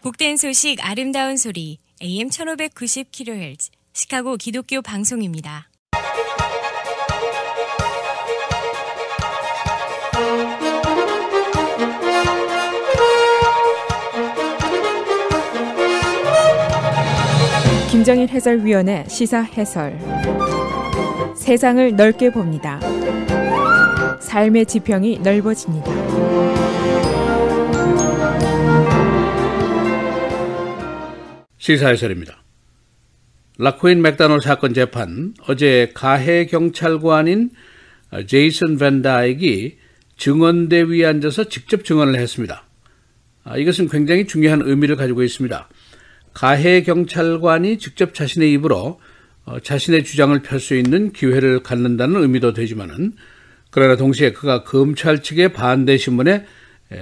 복된 소식 아름다운 소리 AM 1590kHz 시카고 기독교 방송입니다. 김정일 해설위원의 시사 해설. 세상을 넓게 봅니다. 삶의 지평이 넓어집니다. 시사 해설입니다. 라코인 맥다놀 사건 재판, 어제 가해 경찰관인 제이슨 밴 다이크가 증언대 위에 앉아서 직접 증언을 했습니다. 이것은 굉장히 중요한 의미를 가지고 있습니다. 가해 경찰관이 직접 자신의 입으로 자신의 주장을 펼 수 있는 기회를 갖는다는 의미도 되지만은, 그러나 동시에 그가 검찰 측의 반대 신문에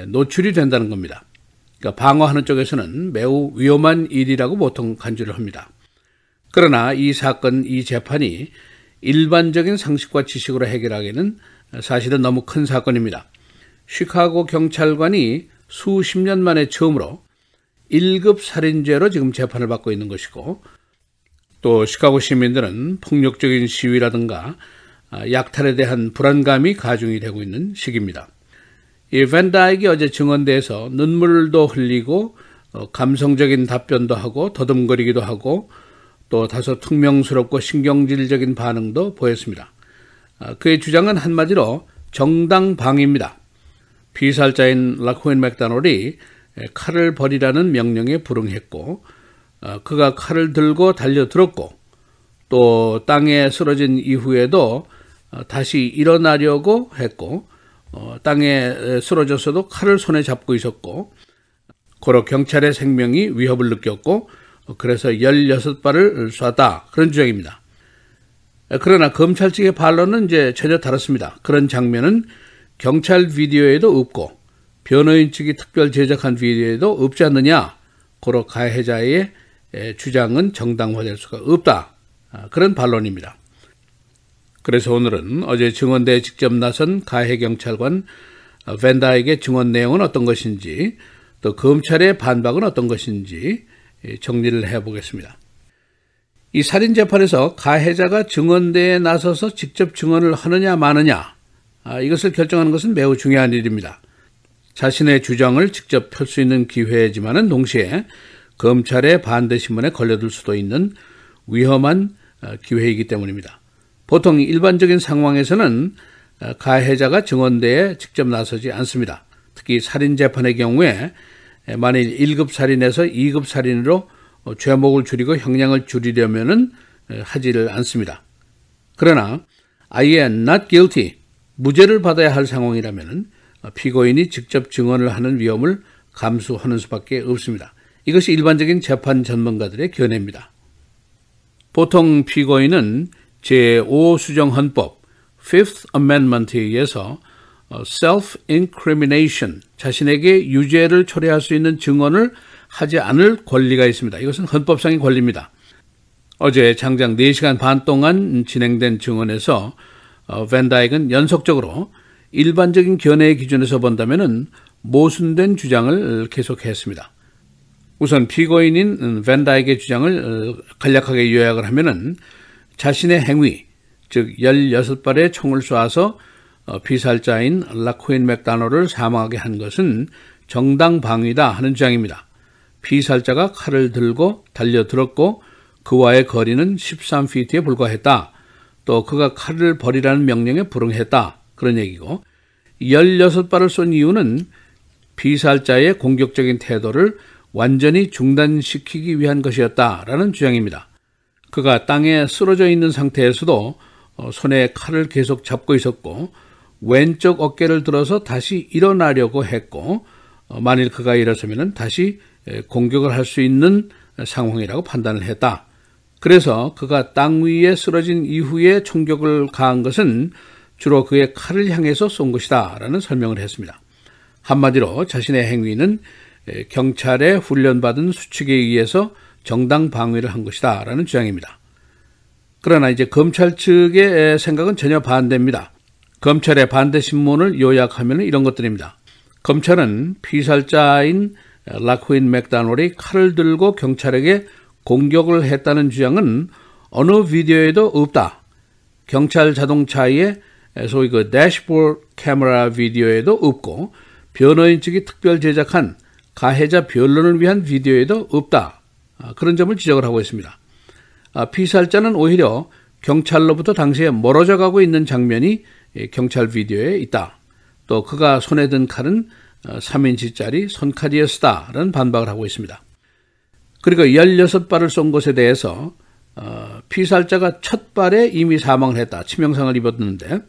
노출이 된다는 겁니다. 그러니까 방어하는 쪽에서는 매우 위험한 일이라고 보통 간주를 합니다. 그러나 이 사건, 이 재판이 일반적인 상식과 지식으로 해결하기에는 사실은 너무 큰 사건입니다. 시카고 경찰관이 수십 년 만에 처음으로 1급 살인죄로 지금 재판을 받고 있는 것이고, 또 시카고 시민들은 폭력적인 시위라든가 약탈에 대한 불안감이 가중이 되고 있는 시기입니다. 이 밴 다이크가 어제 증언대에서 눈물도 흘리고 감성적인 답변도 하고 더듬거리기도 하고 또 다소 퉁명스럽고 신경질적인 반응도 보였습니다. 그의 주장은 한마디로 정당방위입니다. 피살자인 라코인 맥다놀이 칼을 버리라는 명령에 불응했고, 그가 칼을 들고 달려들었고, 또 땅에 쓰러진 이후에도 다시 일어나려고 했고, 땅에 쓰러져서도 칼을 손에 잡고 있었고, 고로 경찰의 생명이 위협을 느꼈고, 그래서 16발을 쐈다, 그런 주장입니다. 그러나 검찰 측의 반론은 이제 전혀 다릅니다. 그런 장면은 경찰 비디오에도 없고 변호인 측이 특별 제작한 비디오에도 없지 않느냐, 고로 가해자의 주장은 정당화될 수가 없다, 그런 반론입니다. 그래서 오늘은 어제 증언대에 직접 나선 가해 경찰관 밴 다이크의 증언 내용은 어떤 것인지, 또 검찰의 반박은 어떤 것인지 정리를 해보겠습니다. 이 살인 재판에서 가해자가 증언대에 나서서 직접 증언을 하느냐 마느냐, 이것을 결정하는 것은 매우 중요한 일입니다. 자신의 주장을 직접 펼 수 있는 기회지만은 동시에 검찰의 반대 신문에 걸려들 수도 있는 위험한 기회이기 때문입니다. 보통 일반적인 상황에서는 가해자가 증언대에 직접 나서지 않습니다. 특히 살인 재판의 경우에 만일 1급 살인에서 2급 살인으로 죄목을 줄이고 형량을 줄이려면은 하지를 않습니다. 그러나 I am not guilty, 무죄를 받아야 할 상황이라면은 피고인이 직접 증언을 하는 위험을 감수하는 수밖에 없습니다. 이것이 일반적인 재판 전문가들의 견해입니다. 보통 피고인은 제5수정헌법 Fifth Amendment에 의해서 self-incrimination, 자신에게 유죄를 초래할 수 있는 증언을 하지 않을 권리가 있습니다. 이것은 헌법상의 권리입니다. 어제 장장 4시간 반 동안 진행된 증언에서 밴 다이크는 연속적으로 일반적인 견해의 기준에서 본다면 모순된 주장을 계속했습니다. 우선 피고인인 밴 다이크의 주장을 간략하게 요약을 하면은, 자신의 행위, 즉 16발의 총을 쏴서 피살자인 라코인 맥다놀을 사망하게 한 것은 정당방위다 하는 주장입니다. 피살자가 칼을 들고 달려들었고 그와의 거리는 13피트에 불과했다. 또 그가 칼을 버리라는 명령에 불응했다, 그런 얘기고, 16발을 쏜 이유는 피살자의 공격적인 태도를 완전히 중단시키기 위한 것이었다라는 주장입니다. 그가 땅에 쓰러져 있는 상태에서도 손에 칼을 계속 잡고 있었고, 왼쪽 어깨를 들어서 다시 일어나려고 했고, 만일 그가 일어서면 다시 공격을 할 수 있는 상황이라고 판단을 했다. 그래서 그가 땅 위에 쓰러진 이후에 총격을 가한 것은 주로 그의 칼을 향해서 쏜 것이다 라는 설명을 했습니다. 한마디로 자신의 행위는 경찰에 훈련받은 수칙에 의해서 정당 방위를 한 것이다 라는 주장입니다. 그러나 이제 검찰 측의 생각은 전혀 반대입니다. 검찰의 반대 신문을 요약하면 이런 것들입니다. 검찰은 피살자인 라코인 맥다놀이 칼을 들고 경찰에게 공격을 했다는 주장은 어느 비디오에도 없다. 경찰 자동차의 소위 그 대시보드 카메라 비디오에도 없고 변호인 측이 특별 제작한 가해자 변론을 위한 비디오에도 없다. 그런 점을 지적을 하고 있습니다. 피살자는 오히려 경찰로부터 당시에 멀어져 가고 있는 장면이 경찰 비디오에 있다. 또 그가 손에 든 칼은 3인치짜리 손칼이었다라는 반박을 하고 있습니다. 그리고 16발을 쏜 것에 대해서 피살자가 첫 발에 이미 사망을 했다. 치명상을 입었는데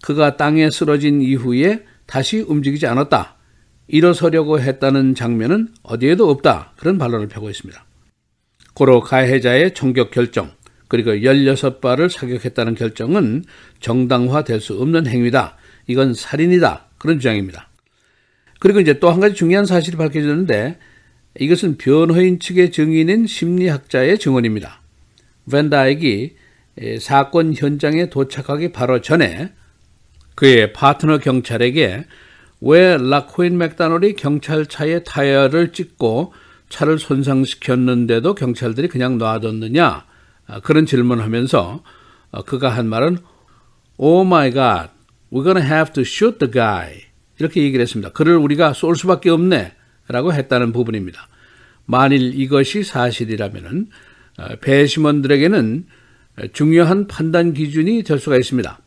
그가 땅에 쓰러진 이후에 다시 움직이지 않았다. 일어서려고 했다는 장면은 어디에도 없다. 그런 반론을 펴고 있습니다. 고로 가해자의 총격 결정 그리고 16발을 사격했다는 결정은 정당화될 수 없는 행위다. 이건 살인이다. 그런 주장입니다. 그리고 이제 또 한 가지 중요한 사실이 밝혀졌는데 이것은 변호인 측의 증인인 심리학자의 증언입니다. 밴다이크가 사건 현장에 도착하기 바로 전에 그의 파트너 경찰에게 왜 라코인 맥다놀이 경찰차의 타이어를 찍고 차를 손상시켰는데도 경찰들이 그냥 놔뒀느냐 그런 질문을 하면서 그가 한 말은 Oh my God, we're gonna have to shoot the guy 이렇게 얘기를 했습니다. 그를 우리가 쏠 수밖에 없네 라고 했다는 부분입니다. 만일 이것이 사실이라면 배심원들에게는 중요한 판단 기준이 될 수가 있습니다.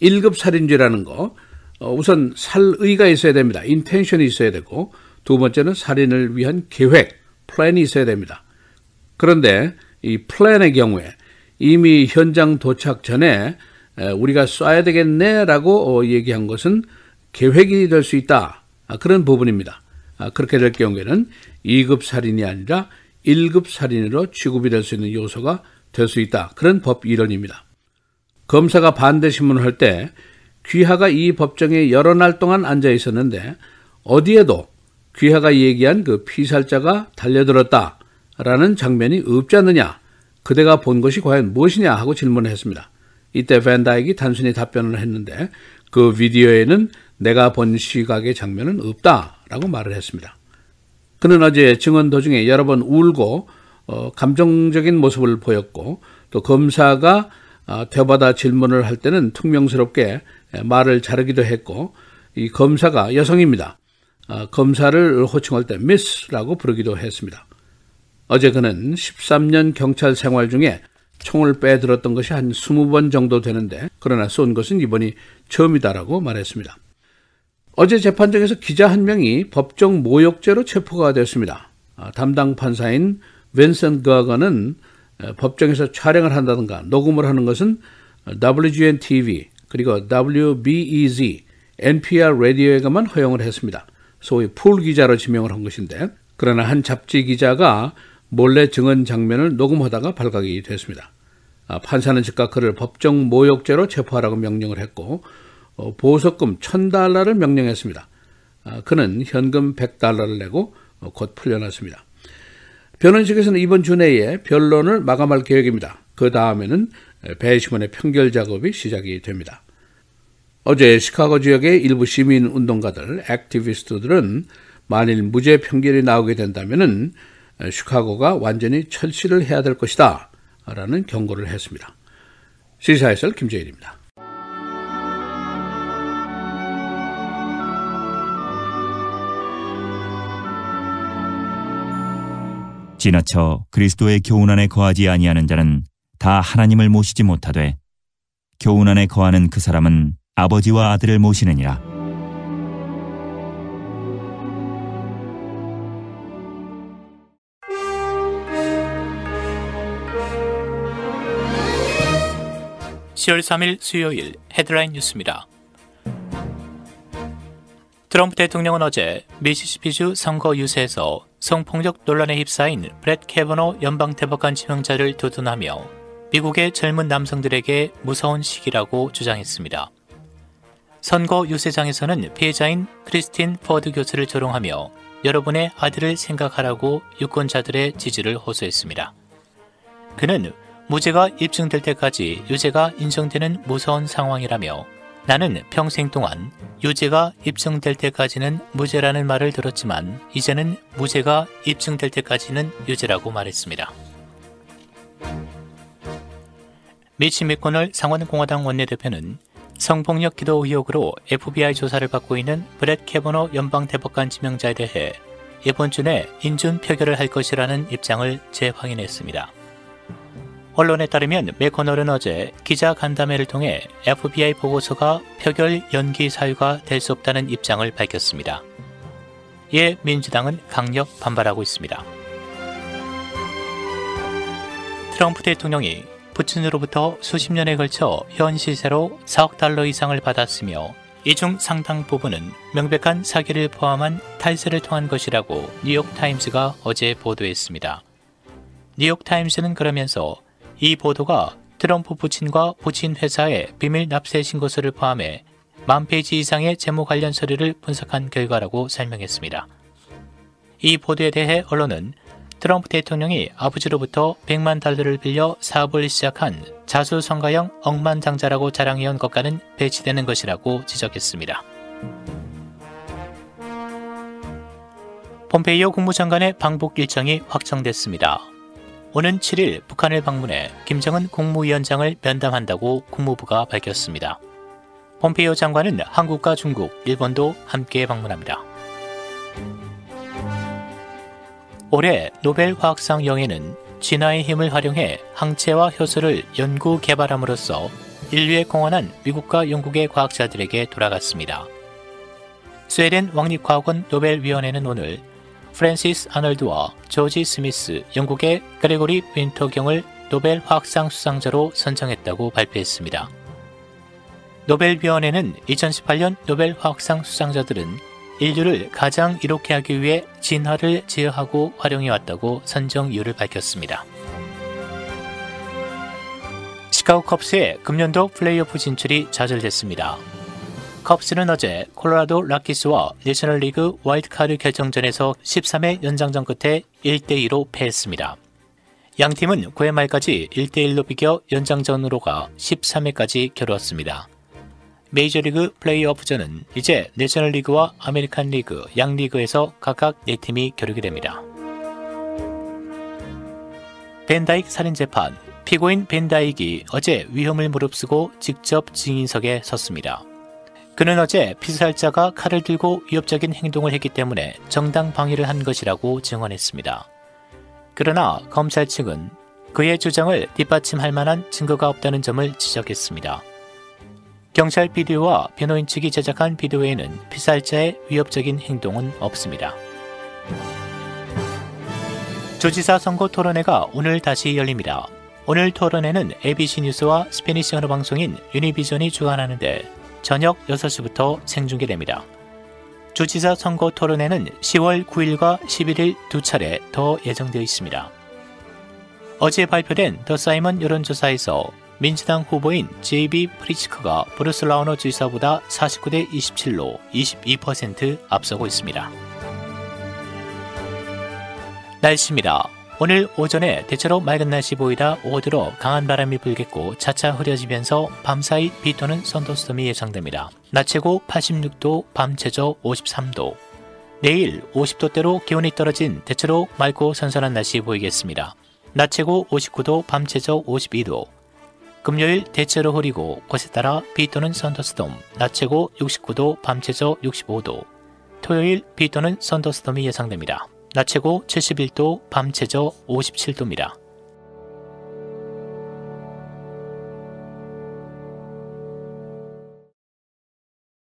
1급 살인죄라는 거 우선 살의가 있어야 됩니다. 인텐션이 있어야 되고 두 번째는 살인을 위한 계획, 플랜이 있어야 됩니다. 그런데 이 플랜의 경우에 이미 현장 도착 전에 우리가 쏴야 되겠네라고 얘기한 것은 계획이 될 수 있다. 그런 부분입니다. 그렇게 될 경우에는 2급 살인이 아니라 1급 살인으로 취급이 될 수 있는 요소가 될 수 있다. 그런 법 이론입니다. 검사가 반대 신문을 할 때 귀하가 이 법정에 여러 날 동안 앉아 있었는데 어디에도 귀하가 얘기한 그 피살자가 달려들었다라는 장면이 없지 않느냐. 그대가 본 것이 과연 무엇이냐 하고 질문을 했습니다. 이때 밴다이크가 단순히 답변을 했는데 그 비디오에는 내가 본 시각의 장면은 없다라고 말을 했습니다. 그는 어제 증언 도중에 여러 번 울고 감정적인 모습을 보였고 또 검사가 되받아 질문을 할 때는 퉁명스럽게 말을 자르기도 했고 이 검사가 여성입니다. 검사를 호칭할 때 미스라고 부르기도 했습니다. 어제 그는 13년 경찰 생활 중에 총을 빼들었던 것이 한 20번 정도 되는데 그러나 쏜 것은 이번이 처음이다라고 말했습니다. 어제 재판정에서 기자 한 명이 법정 모욕죄로 체포가 되었습니다. 담당 판사인 빈센트 거거는 법정에서 촬영을 한다든가 녹음을 하는 것은 WGN TV 그리고 WBEZ, NPR 라디오에게만 허용을 했습니다. 소위 풀 기자로 지명을 한 것인데 그러나 한 잡지 기자가 몰래 증언 장면을 녹음하다가 발각이 됐습니다. 판사는 즉각 그를 법정 모욕죄로 체포하라고 명령을 했고 보석금 $1,000를 명령했습니다. 그는 현금 $100를 내고 곧 풀려났습니다. 변호인측에서는 이번 주 내에 변론을 마감할 계획입니다. 그 다음에는 배심원의 판결 작업이 시작이 됩니다. 어제 시카고 지역의 일부 시민운동가들, 액티비스트들은 만일 무죄 판결이 나오게 된다면 시카고가 완전히 철시를 해야 될 것이다 라는 경고를 했습니다. 시사해설 김재일입니다. 지나쳐 그리스도의 교훈 안에 거하지 아니하는 자는 다 하나님을 모시지 못하되 교훈 안에 거하는 그 사람은 아버지와 아들을 모시느니라. (10월 3일) 수요일 헤드라인 뉴스입니다. 트럼프 대통령은 어제 미시시피주 선거 유세에서 성폭력 논란에 휩싸인 브렛 캐버너 연방대법관 지명자를 두둔하며 미국의 젊은 남성들에게 무서운 시기라고 주장했습니다. 선거 유세장에서는 피해자인 크리스틴 포드 교수를 조롱하며 여러분의 아들을 생각하라고 유권자들의 지지를 호소했습니다. 그는 무죄가 입증될 때까지 유죄가 인정되는 무서운 상황이라며 나는 평생 동안 유죄가 입증될 때까지는 무죄라는 말을 들었지만 이제는 무죄가 입증될 때까지는 유죄라고 말했습니다. 미치 맥코널 상원공화당 원내대표는 성폭력 기도 의혹으로 FBI 조사를 받고 있는 브렛 캐버너 연방대법관 지명자에 대해 이번 주 내 인준 표결을 할 것이라는 입장을 재확인했습니다. 언론에 따르면 맥코널은 어제 기자 간담회를 통해 FBI 보고서가 표결 연기 사유가 될 수 없다는 입장을 밝혔습니다. 이에 민주당은 강력 반발하고 있습니다. 트럼프 대통령이 푸틴으로부터 수십 년에 걸쳐 현 시세로 4억 달러 이상을 받았으며 이 중 상당 부분은 명백한 사기를 포함한 탈세를 통한 것이라고 뉴욕타임스가 어제 보도했습니다. 뉴욕타임스는 그러면서 이 보도가 트럼프 부친과 부친 회사의 비밀 납세 신고서를 포함해 10,000페이지 이상의 재무 관련 서류를 분석한 결과라고 설명했습니다. 이 보도에 대해 언론은 트럼프 대통령이 아버지로부터 100만 달러를 빌려 사업을 시작한 자수성가형 억만장자라고 자랑해온 것과는 배치되는 것이라고 지적했습니다. 폼페이오 국무장관의 방북 일정이 확정됐습니다. 오는 7일 북한을 방문해 김정은 국무위원장을 면담한다고 국무부가 밝혔습니다. 폼페이오 장관은 한국과 중국, 일본도 함께 방문합니다. 올해 노벨 화학상 영예는 진화의 힘을 활용해 항체와 효소를 연구 개발함으로써 인류에 공헌한 미국과 영국의 과학자들에게 돌아갔습니다. 스웨덴 왕립과학원 노벨위원회는 오늘 프랜시스 아널드와 조지 스미스, 영국의 그레고리 윈터경을 노벨 화학상 수상자로 선정했다고 발표했습니다. 노벨위원회는 2018년 노벨 화학상 수상자들은 인류를 가장 이롭게 하기 위해 진화를 제어하고 활용해왔다고 선정 이유를 밝혔습니다. 시카고 컵스의 금년도 플레이오프 진출이 좌절됐습니다. 컵스는 어제 콜로라도 락키스와 내셔널리그 와일드카드 결정전에서 13회 연장전 끝에 1대2로 패했습니다. 양 팀은 9회 말까지 1대1로 비겨 연장전으로 가 13회까지 겨루었습니다. 메이저리그 플레이오프전은 이제 내셔널리그와 아메리칸 리그, 양 리그에서 각각 4팀이 겨루게 됩니다. 벤다익 살인재판, 피고인 벤다익이 어제 위험을 무릅쓰고 직접 증인석에 섰습니다. 그는 어제 피살자가 칼을 들고 위협적인 행동을 했기 때문에 정당 방위를 한 것이라고 증언했습니다. 그러나 검찰 측은 그의 주장을 뒷받침할 만한 증거가 없다는 점을 지적했습니다. 경찰 비디오와 변호인 측이 제작한 비디오에는 피살자의 위협적인 행동은 없습니다. 주지사 선거 토론회가 오늘 다시 열립니다. 오늘 토론회는 ABC 뉴스와 스페니시 언어 방송인 유니비전이 주관하는데 저녁 6시부터 생중계됩니다. 주지사 선거 토론회는 10월 9일과 11일 두 차례 더 예정되어 있습니다. 어제 발표된 더 사이먼 여론조사에서 민주당 후보인 J.B. 프리츠커가 브루스 라우너 주지사보다 49대 27로 22% 앞서고 있습니다. 날씨입니다. 오늘 오전에 대체로 맑은 날씨 보이다 오후 들어 강한 바람이 불겠고 차차 흐려지면서 밤사이 비 또는 썬더스톰이 예상됩니다. 낮 최고 86도, 밤 최저 53도. 내일 50도대로 기온이 떨어진 대체로 맑고 선선한 날씨 보이겠습니다. 낮 최고 59도, 밤 최저 52도. 금요일 대체로 흐리고 곳에 따라 비 또는 썬더스톰, 낮 최고 69도, 밤 최저 65도. 토요일 비 또는 썬더스톰이 예상됩니다. 낮 최고 71도, 밤 최저 57도입니다.